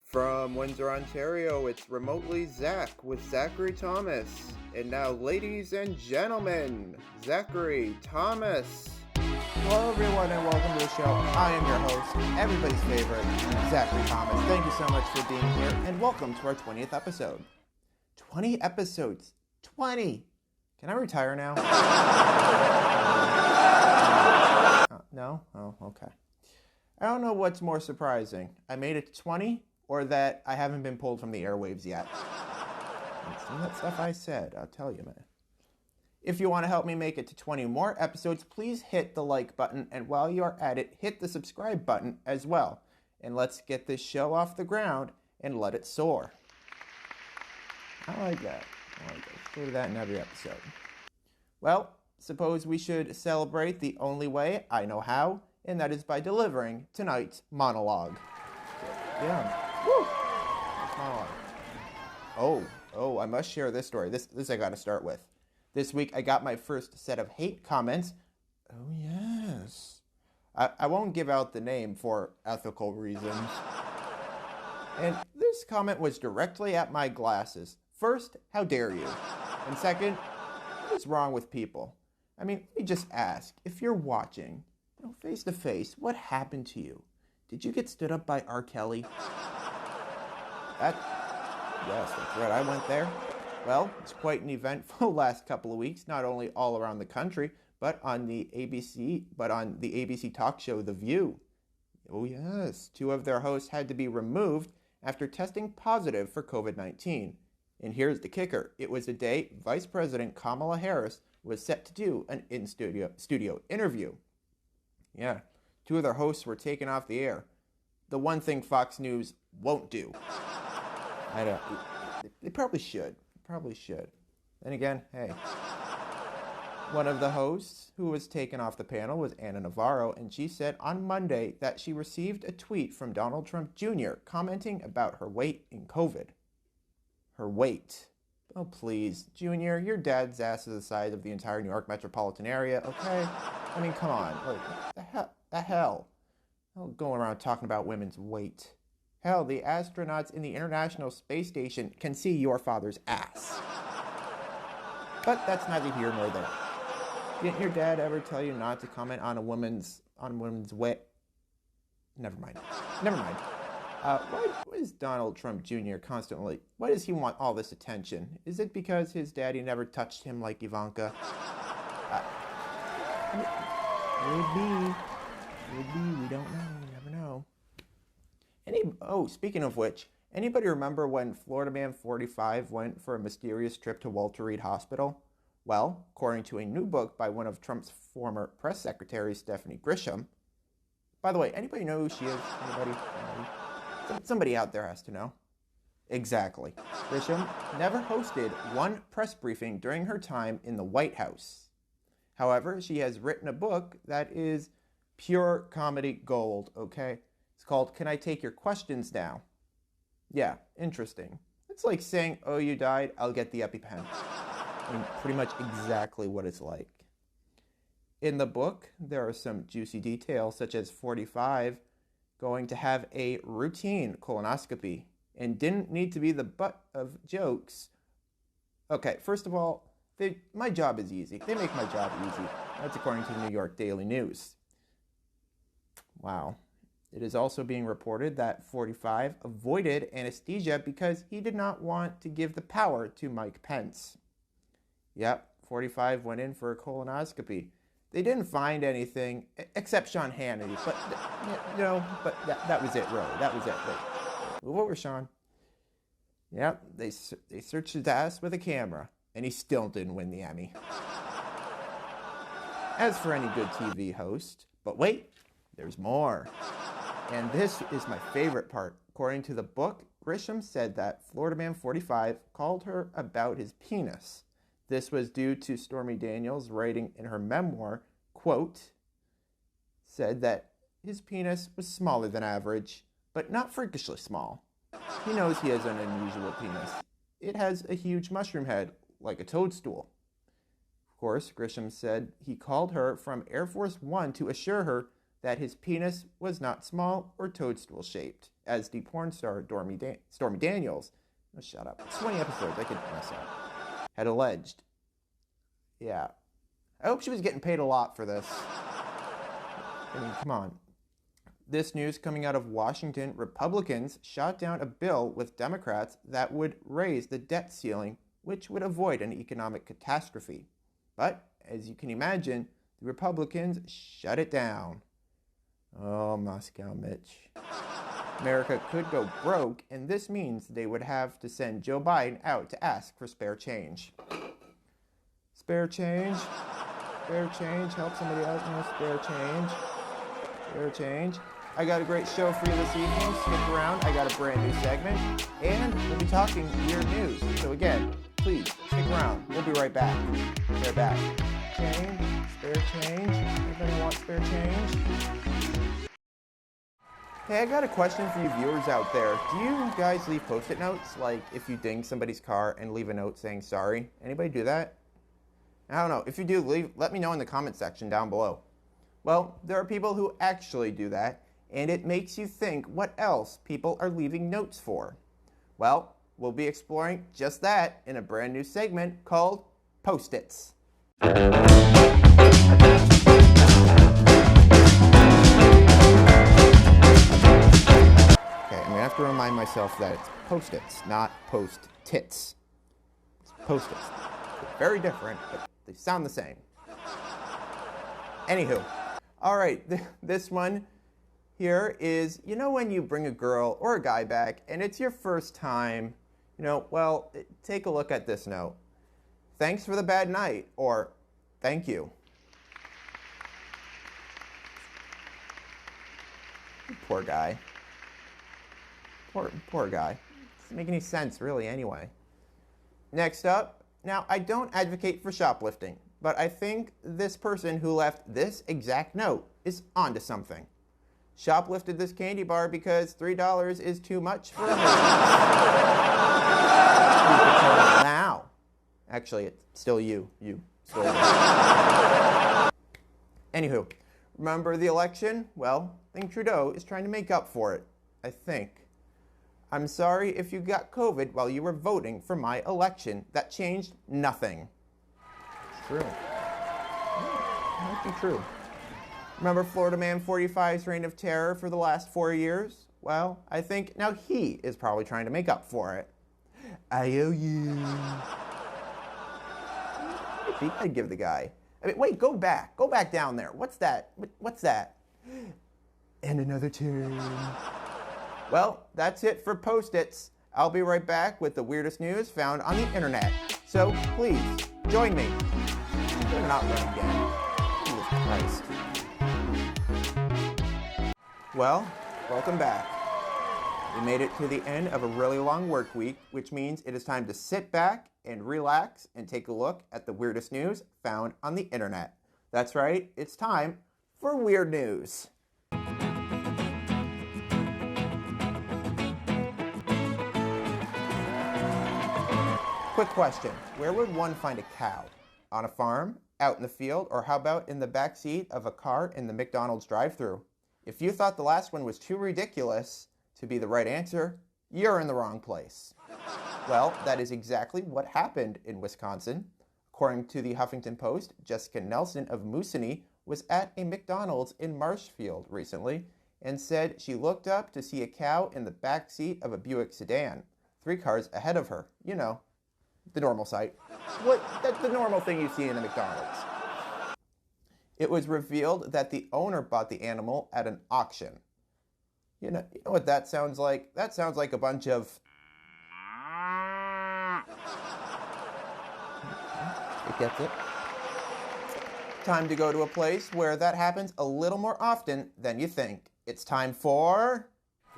From Windsor, Ontario, it's Remotely Zach with Zachary Thomas. And now, ladies and gentlemen, Zachary Thomas. Hello everyone and welcome to the show. I am your host, everybody's favorite, Zachary Thomas. Thank you so much for being here and welcome to our 20th episode. 20 episodes. 20! Can I retire now? No? Oh, okay. I don't know what's more surprising. I made it to 20 or that I haven't been pulled from the airwaves yet. Some of that stuff I said, I'll tell you, man. If you want to help me make it to 20 more episodes, please hit the like button, and while you're at it, hit the subscribe button as well. And let's get this show off the ground and let it soar. I like that. Let's do that in every episode. Well, suppose we should celebrate the only way I know how, and that is by delivering tonight's monologue. Yeah. Woo! Monologue. Oh, I must share this story. This I gotta start with. This week, I got my first set of hate comments. Oh, yes. I won't give out the name for ethical reasons. And this comment was directly at my glasses. First, how dare you? And second, what is wrong with people? I mean, let me just ask, if you're watching, face to face, what happened to you? Did you get stood up by R. Kelly? Yes, that's right, I went there. Well, it's quite an eventful last couple of weeks, not only all around the country, but on the ABC Talkshow, The View. Oh yes, two of their hosts had to be removed after testing positive for COVID-19. And here's the kicker. It was a day Vice President Kamala Harris was set to do an in-studio interview. Yeah, two of their hosts were taken off the air. The one thing Fox News won't do. I don't. They probably should. Then again, hey. One of the hosts who was taken off the panel was Anna Navarro, and she said on Monday that she received a tweet from Donald Trump Jr. commenting about her weight in COVID. Her weight. Oh, please, Junior, your dad's ass is the size of the entire New York metropolitan area, okay? I mean, come on. Like, the hell? Going around talking about women's weight. Hell, the astronauts in the International Space Station can see your father's ass. But that's neither here nor there. Didn't your dad ever tell you not to comment on a woman's weight? Never mind. Why is Donald Trump Jr. constantly... Why does he want all this attention? Is it because his daddy never touched him like Ivanka? Maybe. We don't know. You never know. Speaking of which, anybody remember when Floridaman 45 went for a mysterious trip to Walter Reed Hospital? Well, according to a new book by one of Trump's former press secretaries, Stephanie Grisham. By the way, anybody know who she is? Anybody? Somebody out there has to know. Exactly. Grisham never hosted one press briefing during her time in the White House. However, she has written a book that is pure comedy gold, okay? It's called Can I Take Your Questions Now? Yeah, interesting. It's like saying, oh, you died, I'll get the EpiPen. I mean, pretty much exactly what it's like. In the book, there are some juicy details, such as 45 going to have a routine colonoscopy and didn't need to be the butt of jokes. Okay, first of all, my job is easy. They make my job easy. That's according to the New York Daily News. Wow. It is also being reported that 45 avoided anesthesia because he did not want to give the power to Mike Pence. Yep, 45 went in for a colonoscopy. They didn't find anything except Sean Hannity, but that was it, really. That was it. Move over, Sean. Yep, they searched his ass with a camera, and he still didn't win the Emmy. As for any good TV host, but wait, there's more. And this is my favorite part. According to the book, Grisham said that Floridaman 45 called her about his penis. This was due to Stormy Daniels writing in her memoir, quote, said that his penis was smaller than average, but not freakishly small. He knows he has an unusual penis. It has a huge mushroom head, like a toadstool. Of course, Grisham said he called her from Air Force One to assure her that his penis was not small or toadstool-shaped, as the porn star Stormy Daniels, oh, shut up, it's 20 episodes, I could mess up, had alleged. Yeah. I hope she was getting paid a lot for this. I mean, come on. This news coming out of Washington, Republicans shot down a bill with Democrats that would raise the debt ceiling, which would avoid an economic catastrophe. But, as you can imagine, the Republicans shut it down. Oh, Moscow Mitch. America could go broke, and this means they would have to send Joe Biden out to ask for spare change. Spare change? Spare change? Help somebody out, spare change? Spare change? I got a great show for you this evening. Stick around, I got a brand new segment, and we'll be talking weird news. So again, please, stick around. We'll be right back. They're back. Change? Spare change? Anybody want spare change? Hey, I got a question for you viewers out there. Do you guys leave Post-it notes? Like, if you ding somebody's car and leave a note saying sorry? Anybody do that? I don't know. If you do, let me know in the comment section down below. Well, there are people who actually do that, and it makes you think what else people are leaving notes for. Well, we'll be exploring just that in a brand new segment called Postits. Okay, I'm gonna have to remind myself that it's Postits, not post-tits. It's Postits. They're very different, but they sound the same. Anywho, all right, this one here is, when you bring a girl or a guy back and it's your first time, well, take a look at this note. Thanks for the bad night, or thank you. Poor guy. Poor guy. Doesn't make any sense, really, anyway. Next up, now, I don't advocate for shoplifting, but I think this person who left this exact note is onto something. Shoplifted this candy bar because $3 is too much for a now. Actually, it's still you. You stole it. Anywho, remember the election? Well, I think Trudeau is trying to make up for it. I think. I'm sorry if you got COVID while you were voting for my election. That changed nothing. It's true. It might be true. Remember Floridaman 45's reign of terror for the last 4 years? Well, I think now he is probably trying to make up for it. I owe you. I'd give the guy. I mean, wait, go back. Go back down there. What's that? What's that? And another turn. Well, that's it for Post-its. I'll be right back with the weirdest news found on the internet. So please, join me. They're not running again. Jesus Christ. Well, welcome back. We made it to the end of a really long work week, which means it is time to sit back and relax and take a look at the weirdest news found on the internet. That's right, it's time for Weird News. Quick question, where would one find a cow? On a farm, out in the field, or how about in the back seat of a car in the McDonald's drive-thru? If you thought the last one was too ridiculous to be the right answer, you're in the wrong place. Well, that is exactly what happened in Wisconsin. According to the Huffington Post, Jessica Nelson of Moosonee was at a McDonald's in Marshfield recently and said she looked up to see a cow in the back seat of a Buick sedan, 3 cars ahead of her. You know, the normal sight. That's the normal thing you see in a McDonald's. It was revealed that the owner bought the animal at an auction. You know what that sounds like? That sounds like a bunch of... It gets it. Time to go to a place where that happens a little more often than you think. It's time for...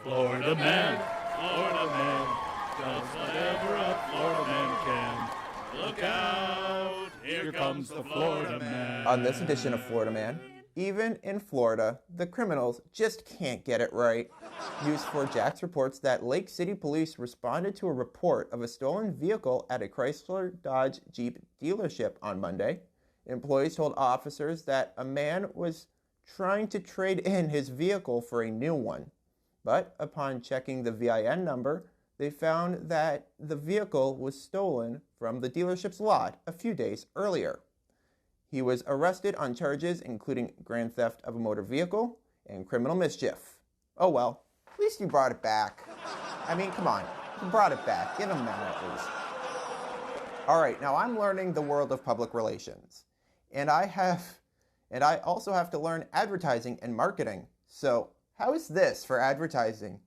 Floridaman, Floridaman, does whatever a Floridaman can. Look out, here comes the Floridaman. On this edition of Florida Man, even in Florida, the criminals just can't get it right. News4Jax reports that Lake City police responded to a report of a stolen vehicle at a Chrysler Dodge Jeep dealership on Monday. Employees told officers that a man was trying to trade in his vehicle for a new one. But upon checking the VIN number, they found that the vehicle was stolen from the dealership's lot a few days earlier. He was arrested on charges including grand theft of a motor vehicle and criminal mischief. Oh well, at least you brought it back. I mean, come on, you brought it back. Give him that at least. All right, now I'm learning the world of public relations. And I also have to learn advertising and marketing. So how is this for advertising?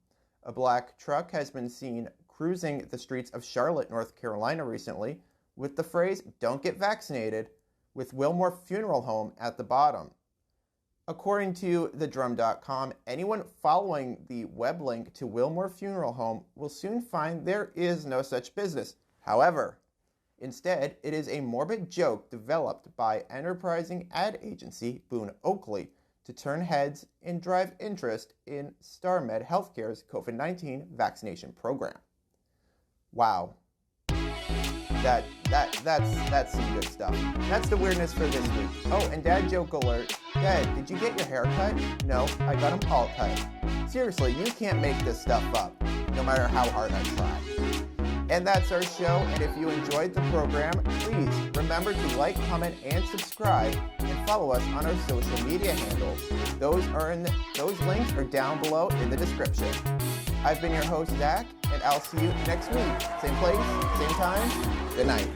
A black truck has been seen cruising the streets of Charlotte, North Carolina recently with the phrase, "Don't get vaccinated," with Wilmore Funeral Home at the bottom. According to thedrum.com, anyone following the web link to Wilmore Funeral Home will soon find there is no such business. However, instead, it is a morbid joke developed by enterprising ad agency Boone Oakley to turn heads and drive interest in StarMed Healthcare's COVID-19 vaccination program. Wow. That's some good stuff. That's the weirdness for this week. Oh, and dad joke alert. Dad, did you get your hair cut? No, I got them all cut. Seriously, you can't make this stuff up, no matter how hard I try. And that's our show, and if you enjoyed the program, please remember to like, comment, and subscribe, and follow us on our social media handles. Those links are down below in the description. I've been your host, Zach, and I'll see you next week. Same place, same time. Good night.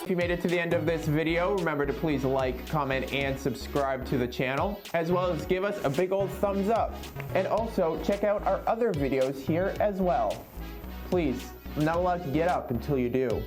If you made it to the end of this video, remember to please like, comment, and subscribe to the channel, as well as give us a big old thumbs up. And also, check out our other videos here as well. Please, I'm not allowed to get up until you do.